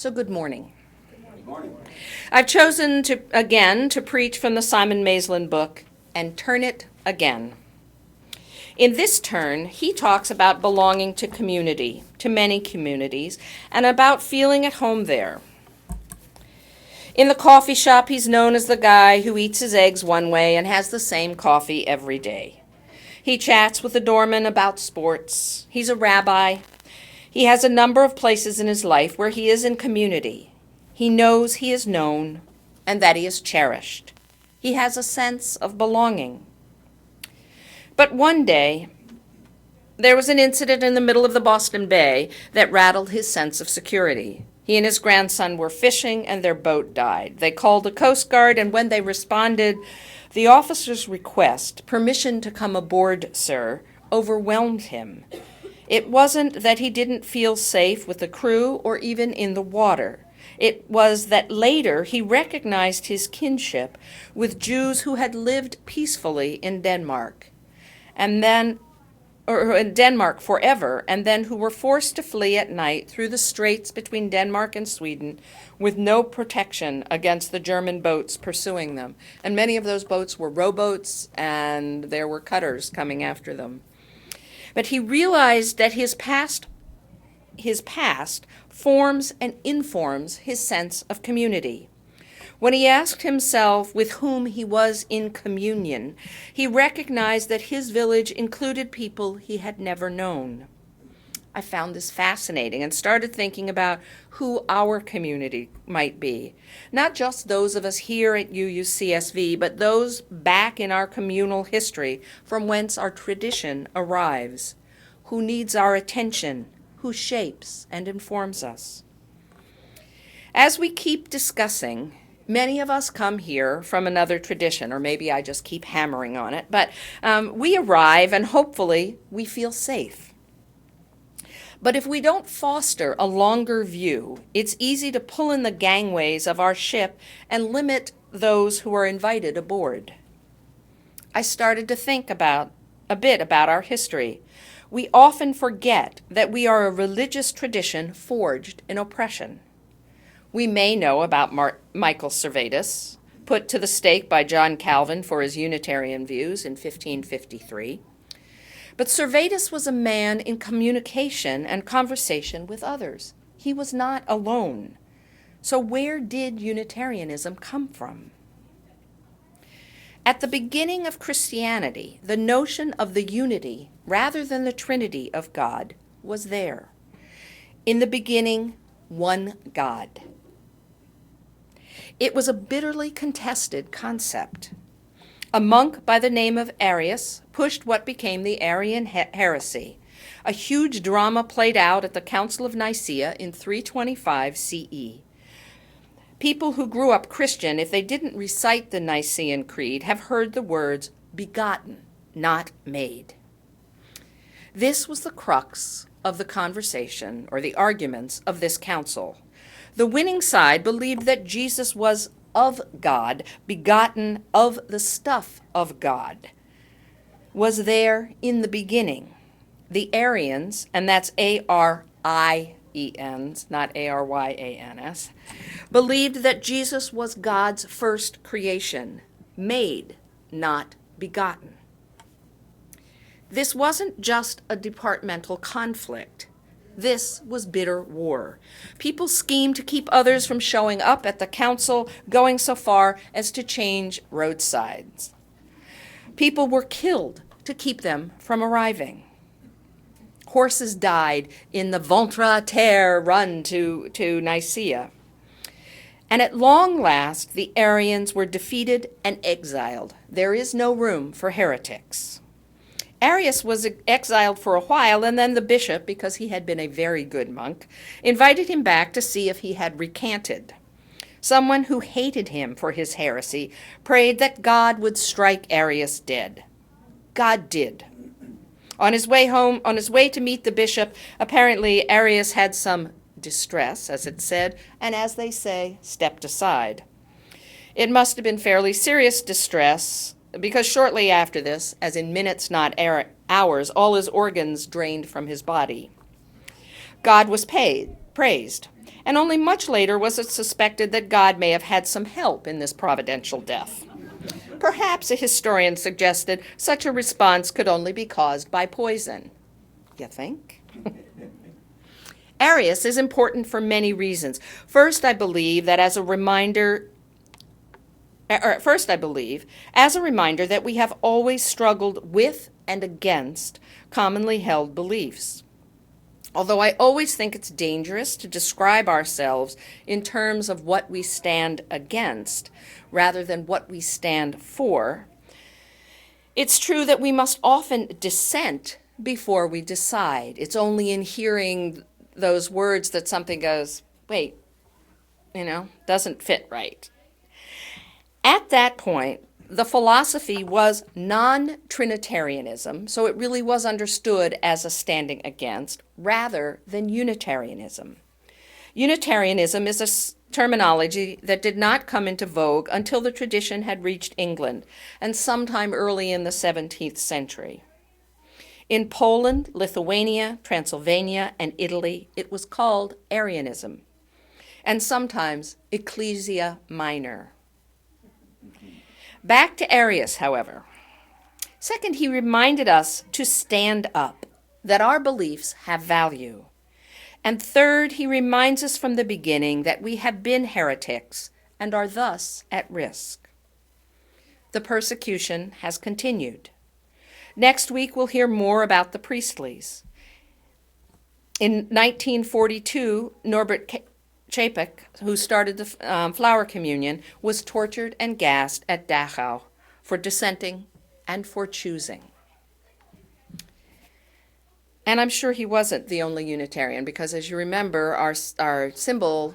So good morning. Good morning. I've chosen to preach from the Simon Maisland book, And Turn It Again. In this turn, he talks about belonging to community, to many communities, and about feeling at home there. In the coffee shop, he's known as the guy who eats his eggs one way and has the same coffee every day. He chats with the doorman about sports. He's a rabbi. He has a number of places in his life where he is in community. He knows he is known and that he is cherished. He has a sense of belonging. But one day, there was an incident in the middle of the Boston Bay that rattled his sense of security. He and his grandson were fishing and their boat died. They called the Coast Guard, and when they responded, the officer's request, "Permission to come aboard, sir," overwhelmed him. It wasn't that he didn't feel safe with the crew or even in the water. It was that later he recognized his kinship with Jews who had lived peacefully in Denmark, or in Denmark forever, and then who were forced to flee at night through the straits between Denmark and Sweden with no protection against the German boats pursuing them. And many of those boats were rowboats, and there were cutters coming after them. But he realized that his past forms and informs his sense of community. When he asked himself with whom he was in communion, he recognized that his village included people he had never known. I found this fascinating and started thinking about who our community might be. Not just those of us here at UUCSV, but those back in our communal history from whence our tradition arrives. Who needs our attention, who shapes and informs us. As we keep discussing, many of us come here from another tradition, or maybe I just keep hammering on it, but we arrive and hopefully we feel safe. But if we don't foster a longer view, it's easy to pull in the gangways of our ship and limit those who are invited aboard. I started to think a bit about our history. We often forget that we are a religious tradition forged in oppression. We may know about Michael Servetus, put to the stake by John Calvin for his Unitarian views in 1553. But Servetus was a man in communication and conversation with others. He was not alone. So where did Unitarianism come from? At the beginning of Christianity, the notion of the unity, rather than the Trinity of God, was there. In the beginning, one God. It was a bitterly contested concept. A monk by the name of Arius pushed what became the Arian heresy. A huge drama played out at the Council of Nicaea in 325 CE. People who grew up Christian, if they didn't recite the Nicene Creed, have heard the words begotten, not made. This was the crux of the conversation, or the arguments of this council. The winning side believed that Jesus was of God, begotten of the stuff of God, was there in the beginning. The Arians, and that's A-R-I-E-N, not A-R-Y-A-N-S, believed that Jesus was God's first creation, made, not begotten. This wasn't just a departmental conflict. This was bitter war. People schemed to keep others from showing up at the council, going so far as to change roadsides. People were killed to keep them from arriving. Horses died in the ventre-à-terre run to Nicaea. And at long last, the Arians were defeated and exiled. There is no room for heretics. Arius was exiled for a while, and then the bishop, because he had been a very good monk, invited him back to see if he had recanted. Someone who hated him for his heresy prayed that God would strike Arius dead. God did. On his way to meet the bishop, apparently Arius had some distress, as it said, and as they say, stepped aside. It must have been fairly serious distress, because shortly after this, as in minutes not hours, all his organs drained from his body. God was praised, and only much later was it suspected that God may have had some help in this providential death. Perhaps a historian suggested such a response could only be caused by poison. You think? Arius is important for many reasons. First, I believe, as a reminder that we have always struggled with and against commonly held beliefs. Although I always think it's dangerous to describe ourselves in terms of what we stand against rather than what we stand for, it's true that we must often dissent before we decide. It's only in hearing those words that something goes, wait, doesn't fit right. At that point, the philosophy was non-Trinitarianism, so it really was understood as a standing against, rather than Unitarianism. Unitarianism is a terminology that did not come into vogue until the tradition had reached England, and sometime early in the 17th century. In Poland, Lithuania, Transylvania, and Italy, it was called Arianism, and sometimes Ecclesia Minor. Back to Arius, however. Second, he reminded us to stand up, that our beliefs have value. And third, he reminds us from the beginning that we have been heretics and are thus at risk. The persecution has continued. Next week, we'll hear more about the Priestleys. In 1942, Norbert Chapek, who started the Flower Communion, was tortured and gassed at Dachau for dissenting and for choosing. And I'm sure he wasn't the only Unitarian, because as you remember, our symbol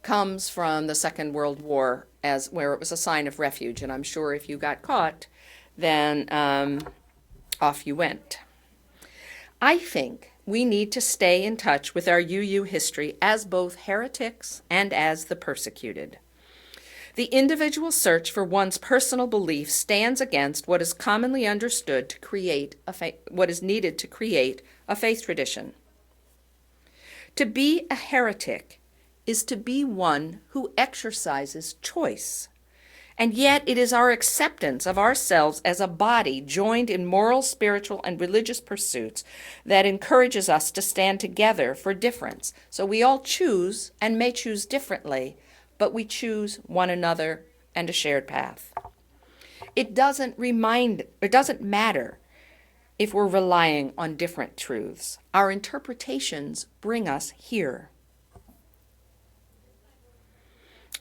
comes from the Second World War, where it was a sign of refuge, and I'm sure if you got caught, then off you went. I think we need to stay in touch with our UU history as both heretics and as the persecuted. The individual search for one's personal belief stands against what is commonly understood to create what is needed to create a faith tradition. To be a heretic is to be one who exercises choice. And yet it is our acceptance of ourselves as a body joined in moral, spiritual, and religious pursuits that encourages us to stand together for difference. So we all choose and may choose differently, but we choose one another and a shared path. It doesn't matter if we're relying on different truths. Our interpretations bring us here.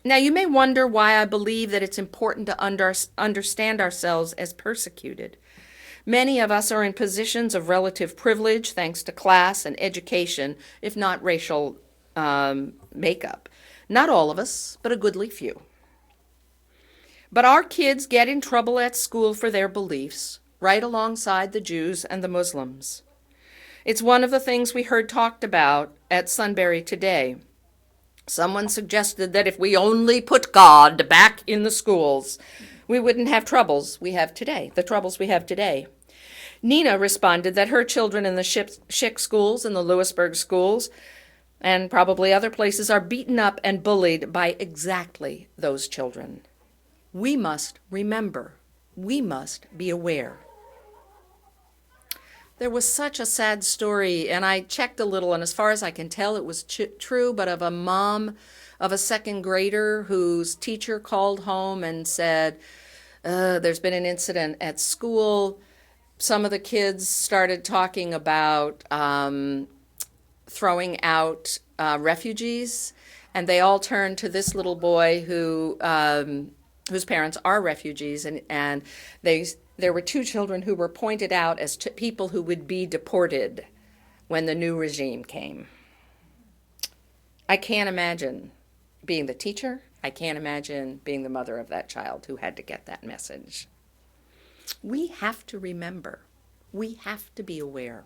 Now, you may wonder why I believe that it's important to understand ourselves as persecuted. Many of us are in positions of relative privilege thanks to class and education, if not racial makeup. Not all of us, but a goodly few. But our kids get in trouble at school for their beliefs, right alongside the Jews and the Muslims. It's one of the things we heard talked about at Sunbury today. Someone suggested that if we only put God back in the schools, we wouldn't have the troubles we have today. Nina responded that her children in the Schick schools and the Lewisburg schools, and probably other places, are beaten up and bullied by exactly those children. We must remember. We must be aware. There was such a sad story, and I checked a little, and as far as I can tell, it was true, but of a mom of a second grader whose teacher called home and said, there's been an incident at school. Some of the kids started talking about throwing out refugees, and they all turned to this little boy whose parents are refugees, and there were two children who were pointed out as people who would be deported when the new regime came. I can't imagine being the teacher. I can't imagine being the mother of that child who had to get that message. We have to remember. We have to be aware.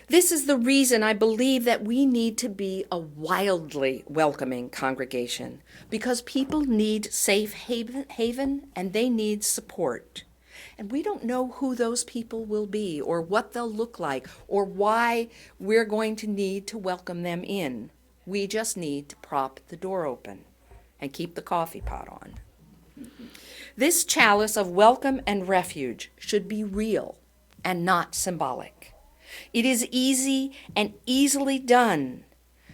This is the reason I believe that we need to be a wildly welcoming congregation, because people need safe haven and they need support. And we don't know who those people will be or what they'll look like or why we're going to need to welcome them in. We just need to prop the door open and keep the coffee pot on. This chalice of welcome and refuge should be real and not symbolic. It is easy and easily done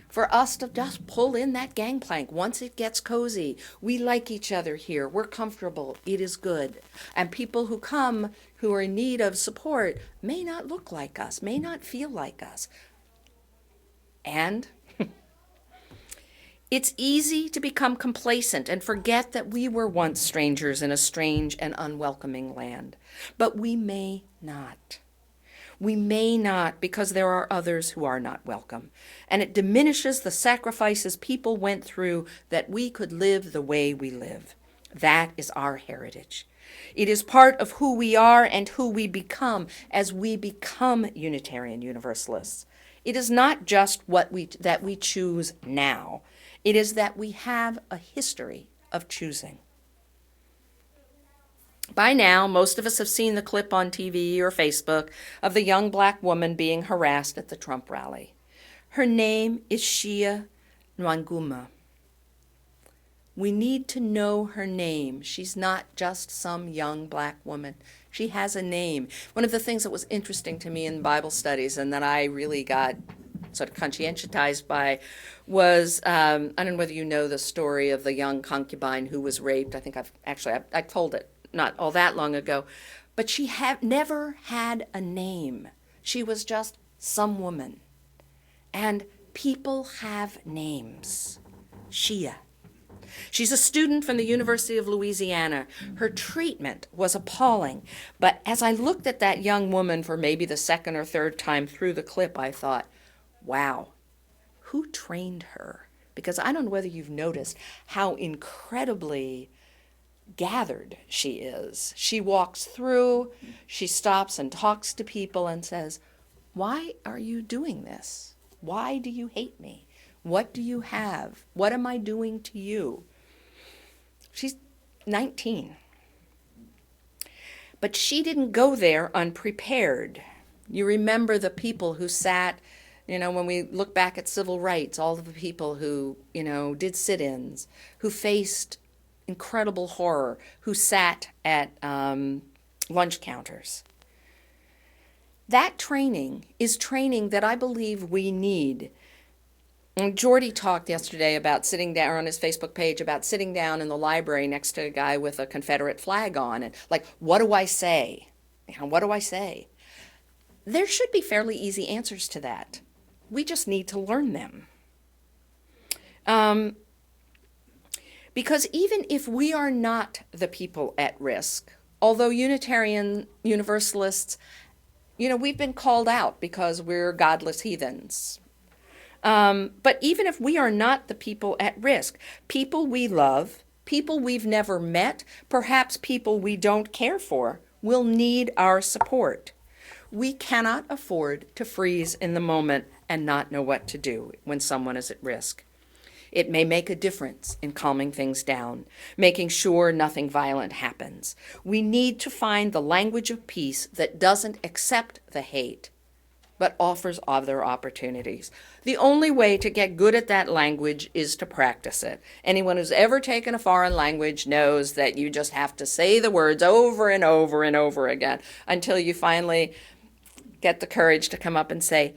for us to just pull in that gangplank once it gets cozy. We like each other here. We're comfortable. It is good. And people who come who are in need of support may not look like us, may not feel like us. And it's easy to become complacent and forget that we were once strangers in a strange and unwelcoming land. But we may not. We may not, because there are others who are not welcome. And it diminishes the sacrifices people went through that we could live the way we live. That is our heritage. It is part of who we are and who we become as we become Unitarian Universalists. It is not just that we choose now. It is that we have a history of choosing. By now, most of us have seen the clip on TV or Facebook of the young black woman being harassed at the Trump rally. Her name is Shia Rona. We need to know her name. She's not just some young black woman. She has a name. One of the things that was interesting to me in Bible studies and that I really got sort of conscientized by was, I don't know whether you know the story of the young concubine who was raped. I think I told it not all that long ago, but she never had a name. She was just some woman. And people have names. Shia. She's a student from the University of Louisiana. Her treatment was appalling. But as I looked at that young woman for maybe the second or third time through the clip, I thought, wow, who trained her? Because I don't know whether you've noticed how incredibly gathered she is. She walks through, she stops and talks to people and says, why are you doing this? Why do you hate me? What do you have? What am I doing to you? She's 19. But she didn't go there unprepared. You remember the people who sat, when we look back at civil rights, all of the people who, did sit-ins, who faced incredible horror, who sat at lunch counters. That training is training that I believe we need. And Jordy talked yesterday about sitting down on his Facebook page about sitting down in the library next to a guy with a Confederate flag on and what do I say? What do I say? There should be fairly easy answers to that. We just need to learn them. Because even if we are not the people at risk, although Unitarian Universalists, we've been called out because we're godless heathens. But even if we are not the people at risk, people we love, people we've never met, perhaps people we don't care for, will need our support. We cannot afford to freeze in the moment and not know what to do when someone is at risk. It may make a difference in calming things down, making sure nothing violent happens. We need to find the language of peace that doesn't accept the hate, but offers other opportunities. The only way to get good at that language is to practice it. Anyone who's ever taken a foreign language knows that you just have to say the words over and over and over again until you finally get the courage to come up and say,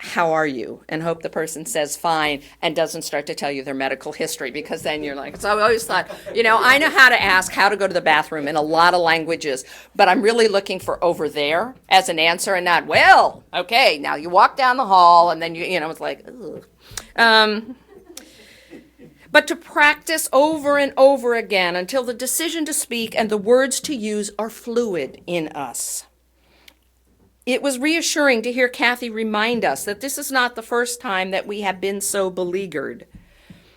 how are you? And hope the person says fine and doesn't start to tell you their medical history, because then you're like, so I always thought, I know how to ask how to go to the bathroom in a lot of languages, but I'm really looking for over there as an answer and not, well, okay, now you walk down the hall and then it's like, ugh. But to practice over and over again until the decision to speak and the words to use are fluid in us. It was reassuring to hear Kathy remind us that this is not the first time that we have been so beleaguered.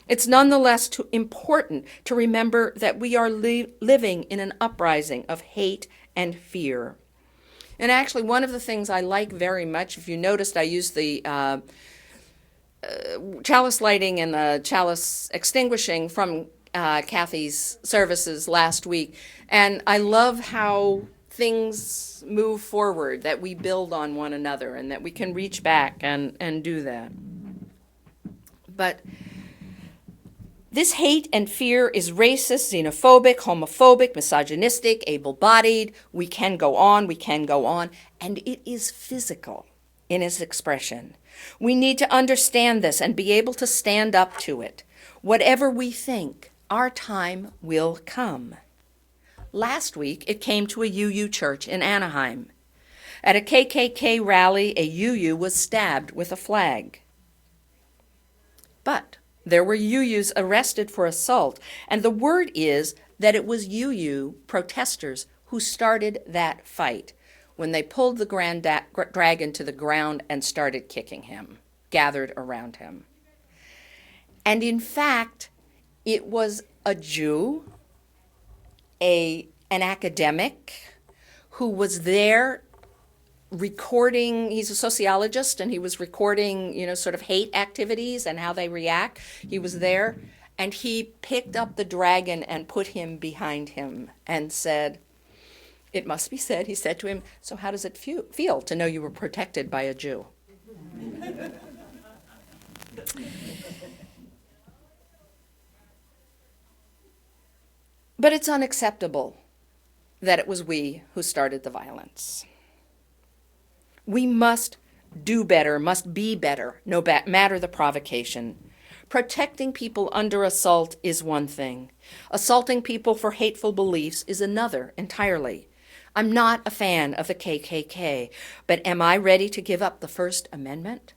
It's nonetheless important to remember that we are living in an uprising of hate and fear. And actually, one of the things I like very much, if you noticed, I used the chalice lighting and the chalice extinguishing from Kathy's services last week, and I love how things move forward, that we build on one another, and that we can reach back and do that. But this hate and fear is racist, xenophobic, homophobic, misogynistic, able-bodied. We can go on, and it is physical in its expression. We need to understand this and be able to stand up to it. Whatever we think, our time will come. Last week, it came to a UU church in Anaheim. At a KKK rally, a UU was stabbed with a flag. But there were UUs arrested for assault, and the word is that it was UU protesters who started that fight when they pulled the dragon to the ground and started kicking him, gathered around him. And in fact, it was a Jew, an academic, who was there recording. He's a sociologist, and he was recording, sort of hate activities and how they react. He was there, and he picked up the dragon and put him behind him and said, "It must be said," he said to him, "so how does it feel to know you were protected by a Jew?" But it's unacceptable that it was we who started the violence. We must do better, must be better, no matter the provocation. Protecting people under assault is one thing. Assaulting people for hateful beliefs is another entirely. I'm not a fan of the KKK, but am I ready to give up the First Amendment?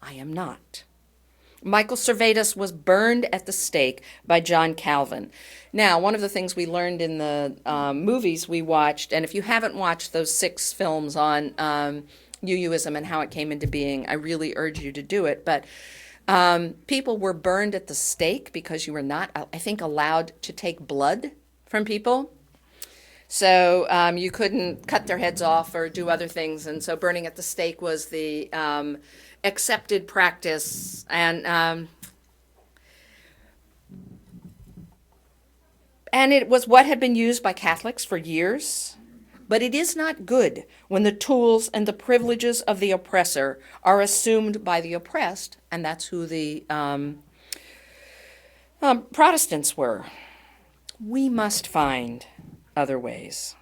I am not. Michael Servetus was burned at the stake by John Calvin. Now, one of the things we learned in the movies we watched, and if you haven't watched those 6 films on UUism and how it came into being, I really urge you to do it. But people were burned at the stake because you were not, I think, allowed to take blood from people. So you couldn't cut their heads off or do other things. And so burning at the stake was the accepted practice. And it was what had been used by Catholics for years. But it is not good when the tools and the privileges of the oppressor are assumed by the oppressed, and that's who the Protestants were. We must find other ways.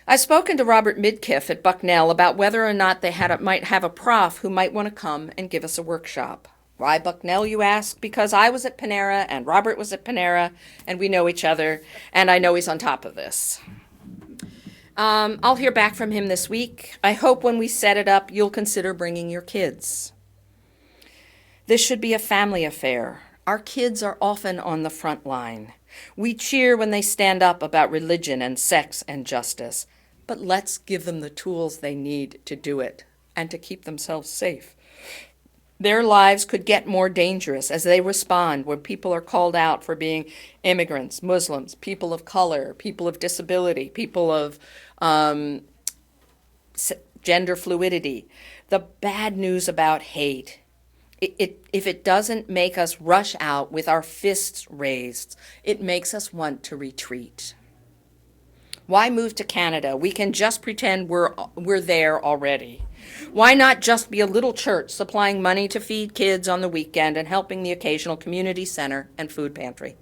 I've spoken to Robert Midkiff at Bucknell about whether or not they might have a prof who might want to come and give us a workshop. Why Bucknell, you ask? Because I was at Panera and Robert was at Panera and we know each other, and I know he's on top of this. I'll hear back from him this week. I hope when we set it up, you'll consider bringing your kids. This should be a family affair. Our kids are often on the front line. We cheer when they stand up about religion and sex and justice, but let's give them the tools they need to do it and to keep themselves safe. Their lives could get more dangerous as they respond when people are called out for being immigrants, Muslims, people of color, people of disability, people of gender fluidity. The bad news about hate, if it doesn't make us rush out with our fists raised, it makes us want to retreat. Why move to Canada? We can just pretend we're there already. Why not just be a little church supplying money to feed kids on the weekend and helping the occasional community center and food pantry?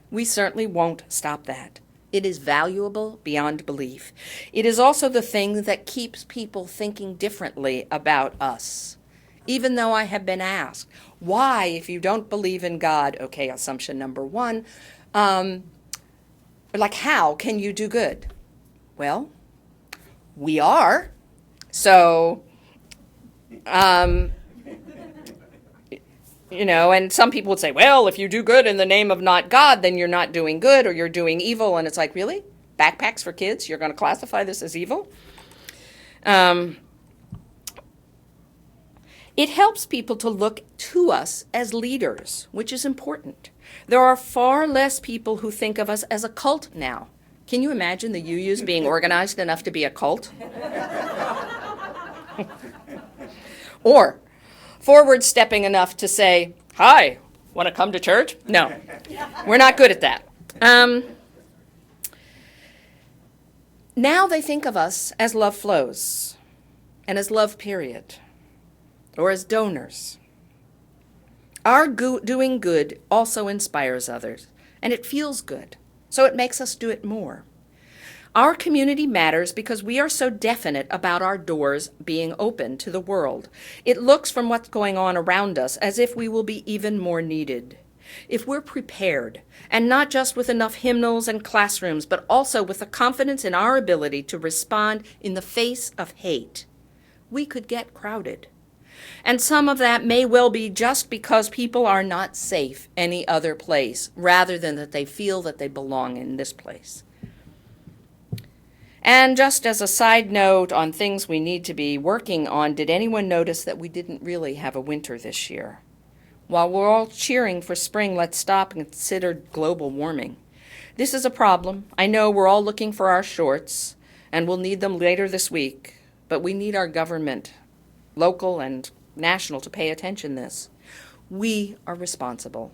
We certainly won't stop that. It is valuable beyond belief. It is also the thing that keeps people thinking differently about us. Even though I have been asked, why, if you don't believe in God, okay, assumption number one, how can you do good? Well, we are. So, and some people would say, well, if you do good in the name of not God, then you're not doing good or you're doing evil. And it's like, really? Backpacks for kids? You're going to classify this as evil? It helps people to look to us as leaders, which is important. There are far less people who think of us as a cult now. Can you imagine the UUs being organized enough to be a cult? Or forward-stepping enough to say, hi, Want to come to church? No, we're not good at that. Now they think of us as love flows and as love period, or as donors. Our doing good also inspires others, and it feels good, so it makes us do it more. Our community matters because we are so definite about our doors being open to the world. It looks from what's going on around us as if we will be even more needed. If we're prepared, and not just with enough hymnals and classrooms, but also with the confidence in our ability to respond in the face of hate, we could get crowded. And some of that may well be just because people are not safe any other place, rather than that they feel that they belong in this place. And just as a side note on things we need to be working on, did anyone notice that we didn't really have a winter this year? While we're all cheering for spring, let's stop and consider global warming. This is a problem. I know we're all looking for our shorts, and we'll need them later this week, but we need our government, local and national, to pay attention to this. We are responsible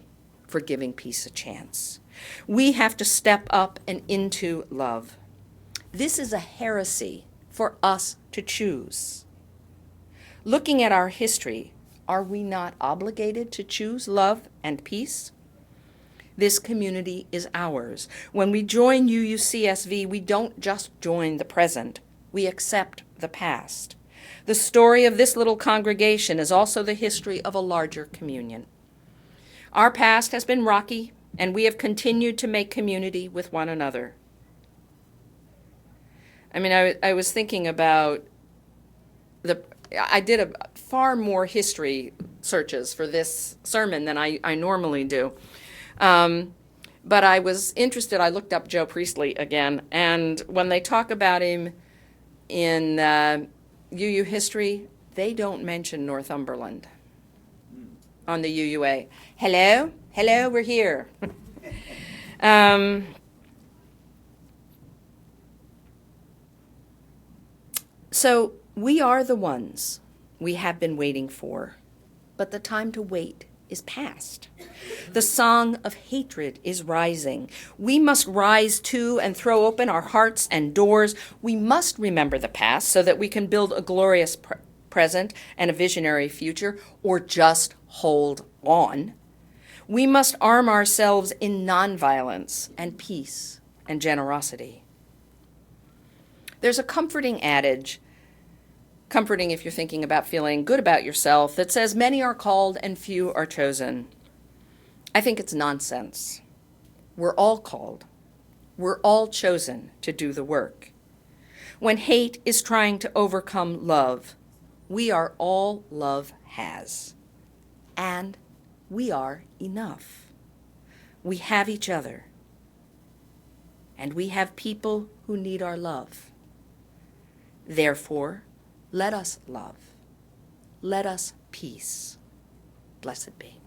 for giving peace a chance. We have to step up and into love. This is a heresy for us to choose. Looking at our history, are we not obligated to choose love and peace? This community is ours. When we join UUCSV, we don't just join the present, we accept the past. The story of this little congregation is also the history of a larger communion. Our past has been rocky, and we have continued to make community with one another. I mean, I was thinking about I did a far more history searches for this sermon than I normally do. But I was interested, I looked up Joe Priestley again, and when they talk about him in UU history, they don't mention Northumberland on the UUA. Hello? Hello, we're here. So we are the ones we have been waiting for, but the time to wait is past. The song of hatred is rising. We must rise too and throw open our hearts and doors. We must remember the past so that we can build a glorious present and a visionary future, or just hold on. We must arm ourselves in nonviolence and peace and generosity. There's a comforting adage, comforting if you're thinking about feeling good about yourself, that says many are called and few are chosen. I think it's nonsense. We're all called. We're all chosen to do the work. When hate is trying to overcome love, we are all love has. And we are enough. We have each other. And we have people who need our love. Therefore, let us love. Let us peace. Blessed be.